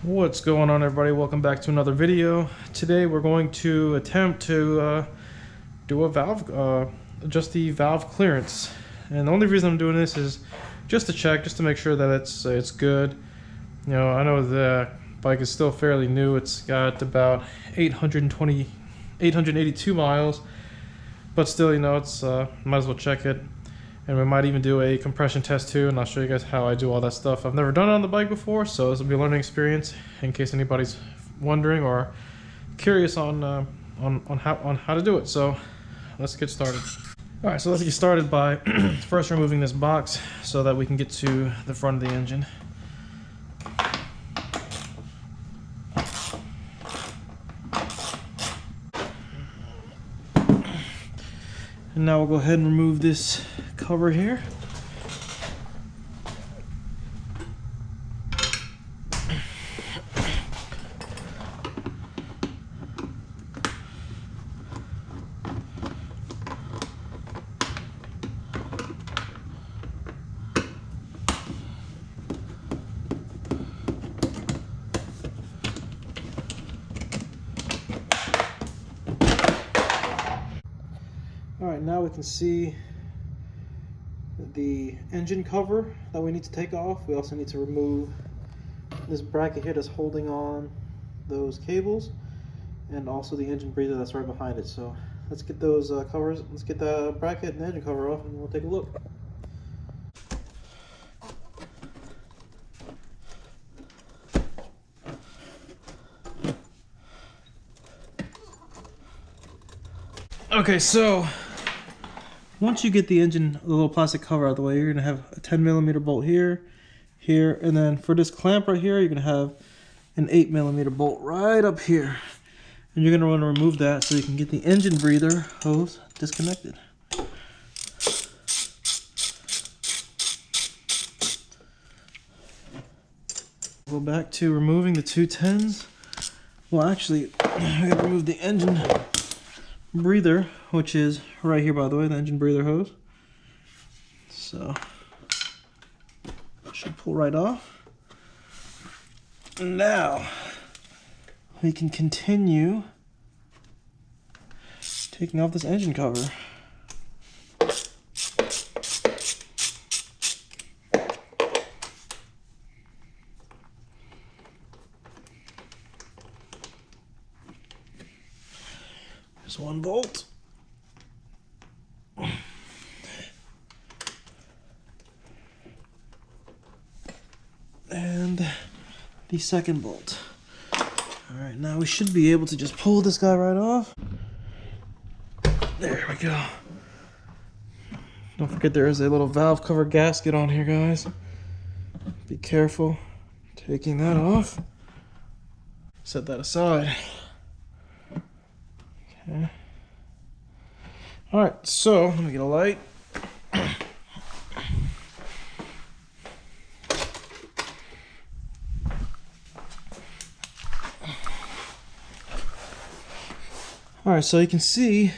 What's going on, everybody? Welcome back to another video. Today we're going to attempt to do a valve, adjust the valve clearance. And the only reason I'm doing this is just to check, just to make sure that it's good. You know, I know the bike is still fairly new. It's got about 882 miles, but still, you know, it's might as well check it. And we might even do a compression test too, and I'll show you guys how I do all that stuff. I've never done it on the bike before, so this will be a learning experience in case anybody's wondering or curious on how to do it. So let's get started. All right, so let's get started by first removing this box so that we can get to the front of the engine. And now we'll go ahead and remove this cover here. Alright, now we can see the engine cover that we need to take off. We also need to remove this bracket here that's holding on those cables, and also the engine breather that's right behind it. So let's get those covers, let's get the bracket and the engine cover off, and we'll take a look. Okay, so once you get the engine, the little plastic cover out of the way, you're gonna have a 10mm bolt here, and then for this clamp right here, you're gonna have an 8mm bolt right up here. And you're gonna want to remove that so you can get the engine breather hose disconnected. Go back to removing the two 10s. Well, actually, I gotta remove the engine breather, which is right here, by the way, the engine breather hose. So should pull right off. Now we can continue taking off this engine cover. There's one bolt. And the second bolt. Alright, now we should be able to just pull this guy right off. There we go. Don't forget there is a little valve cover gasket on here, guys. Be careful taking that off. Set that aside. Okay. Alright, so let me get a light. Alright, so you can see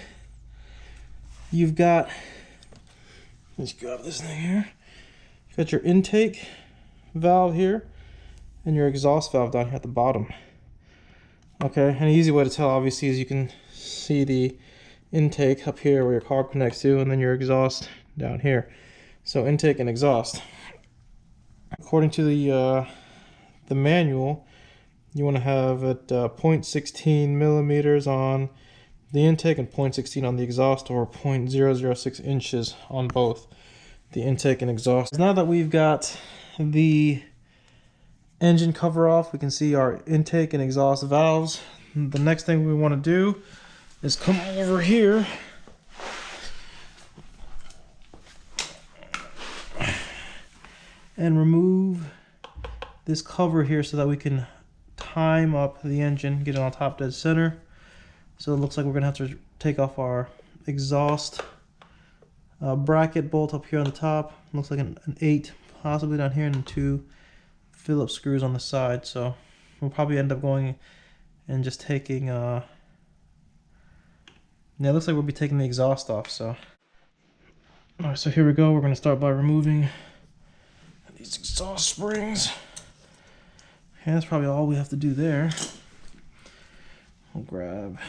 you've got, let's grab this thing here. You've got your intake valve here and your exhaust valve down here at the bottom. Okay, and an easy way to tell obviously is you can see the intake up here where your carb connects to, and then your exhaust down here. So intake and exhaust. According to the manual, you want to have it 0.16 millimeters on the intake and 0.16 on the exhaust, or 0.006 inches on both the intake and exhaust. Now that we've got the engine cover off, we can see our intake and exhaust valves. The next thing we want to do is come over here and remove this cover here so that we can time up the engine, get it on top dead center. So it looks like we're gonna have to take off our exhaust bracket bolt up here on the top. Looks like an 8 possibly down here, and then 2 Phillips screws on the side. So we'll probably end up going and just taking yeah, it looks like we'll be taking the exhaust off. So alright, so here we go. We're gonna start by removing these exhaust springs And that's probably all we have to do there. We'll grab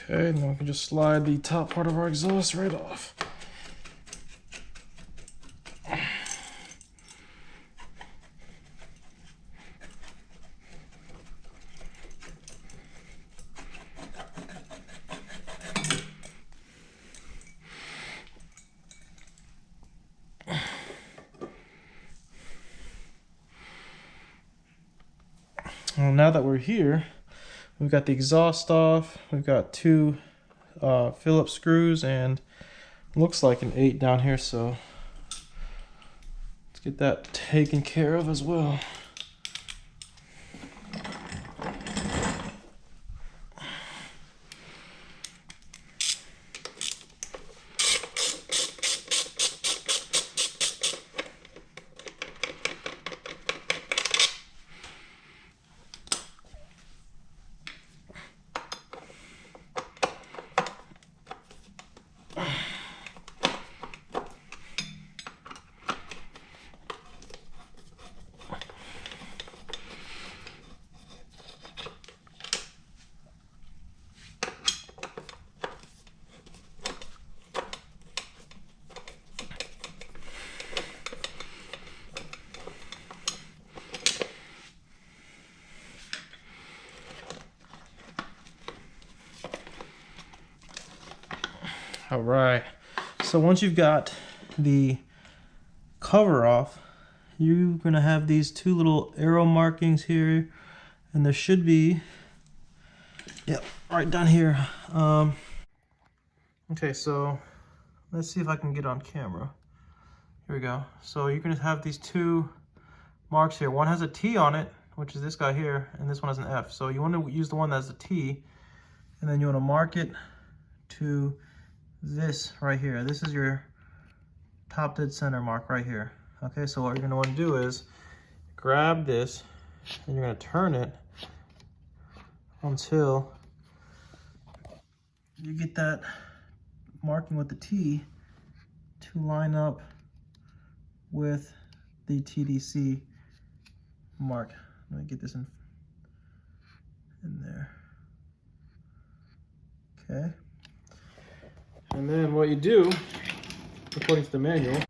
okay, and then we can just slide the top part of our exhaust right off. Well, now that we're here, we've got the exhaust off, we've got two Phillips screws, and looks like an 8 down here, so let's get that taken care of as well. All right, so once you've got the cover off, you're gonna have these two little arrow markings here, and there should be, yep, right down here. Okay, so let's see if I can get on camera. Here we go. So you're gonna have these two marks here. One has a T on it, which is this guy here, and this one has an F. So you want to use the one that has a T, and then you want to mark it to this right here. This is your top dead center mark right here. Okay, so what you're going to want to do is grab this, and you're going to turn it until you get that marking with the T to line up with the TDC mark. Let me get this in there. Okay. And then what you do, according to the manual. All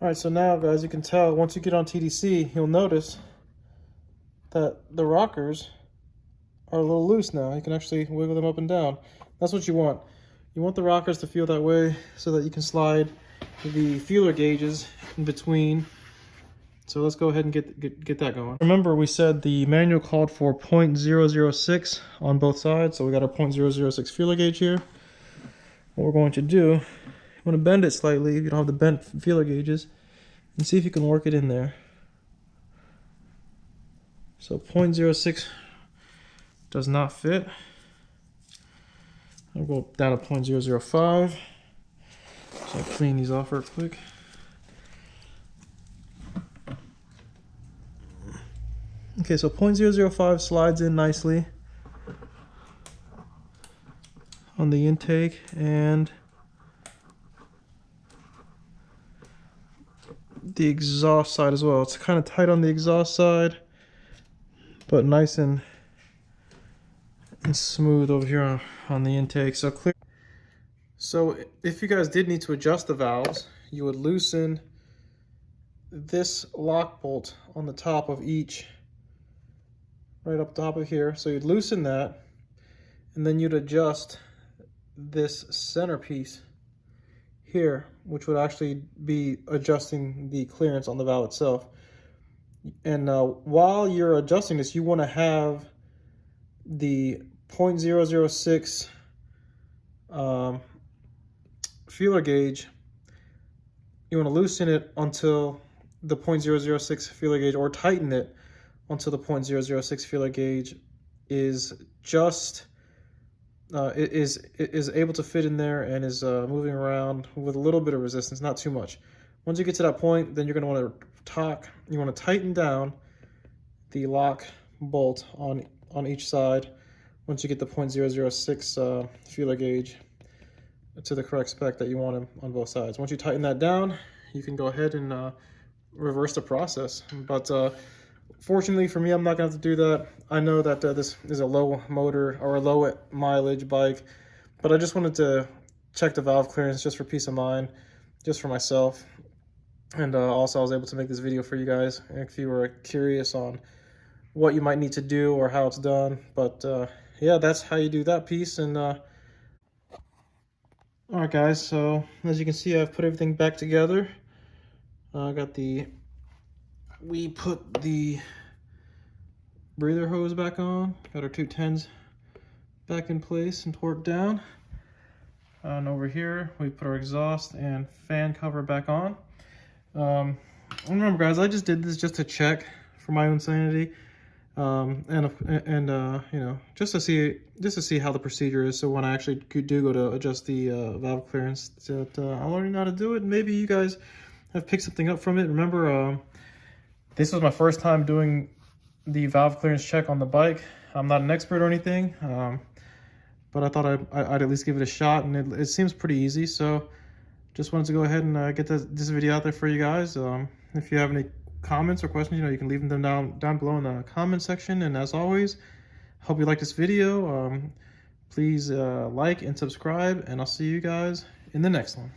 right, so now guys, you can tell once you get on TDC, you'll notice that the rockers are a little loose now. You can actually wiggle them up and down. That's what you want. You want the rockers to feel that way so that you can slide the feeler gauges in between. So let's go ahead and get that going. Remember, we said the manual called for 0.006 on both sides, so we got our 0.006 feeler gauge here. What we're going to do, you want to bend it slightly if you don't have the bent feeler gauges, and see if you can work it in there. So 0.06 does not fit. I'll go down to 0.005. So I'll clean these off real quick. Okay, so 0.005 slides in nicely on the intake and the exhaust side as well. It's kind of tight on the exhaust side, but nice and smooth over here on the intake. So clear. So if you guys did need to adjust the valves, you would loosen this lock bolt on the top of each, right up top of here. So you'd loosen that, and then you'd adjust this centerpiece here, which would actually be adjusting the clearance on the valve itself. And while you're adjusting this, you want to have the 0.006 feeler gauge. You want to loosen it until the 0.006 feeler gauge, or tighten it until the 0.006 feeler gauge is just is able to fit in there and is moving around with a little bit of resistance, not too much. Once you get to that point, then you're going to want to tighten down the lock bolt on each side. Once you get the 0.006 feeler gauge to the correct spec that you want on both sides. Once you tighten that down, you can go ahead and reverse the process. But fortunately for me, I'm not going to have to do that. I know that this is a low motor or a low mileage bike, but I just wanted to check the valve clearance just for peace of mind, just for myself. And also I was able to make this video for you guys if you were curious on what you might need to do or how it's done. But yeah, that's how you do that piece. And all right guys, so as you can see, I've put everything back together. We put the breather hose back on, got our 210s back in place and torqued down. And over here, we put our exhaust and fan cover back on. Remember guys, I just did this just to check for my own sanity. You know, just to see how the procedure is, so when I actually do go to adjust the valve clearance, that I already know how to do it. Maybe you guys have picked something up from it. Remember, this was my first time doing the valve clearance check on the bike. I'm not an expert or anything, but I thought I'd at least give it a shot, and it seems pretty easy. So just wanted to go ahead and get this video out there for you guys. If you have any comments or questions, you know, you can leave them down below in the comment section. And as always, hope you like this video. Please like and subscribe, and I'll see you guys in the next one.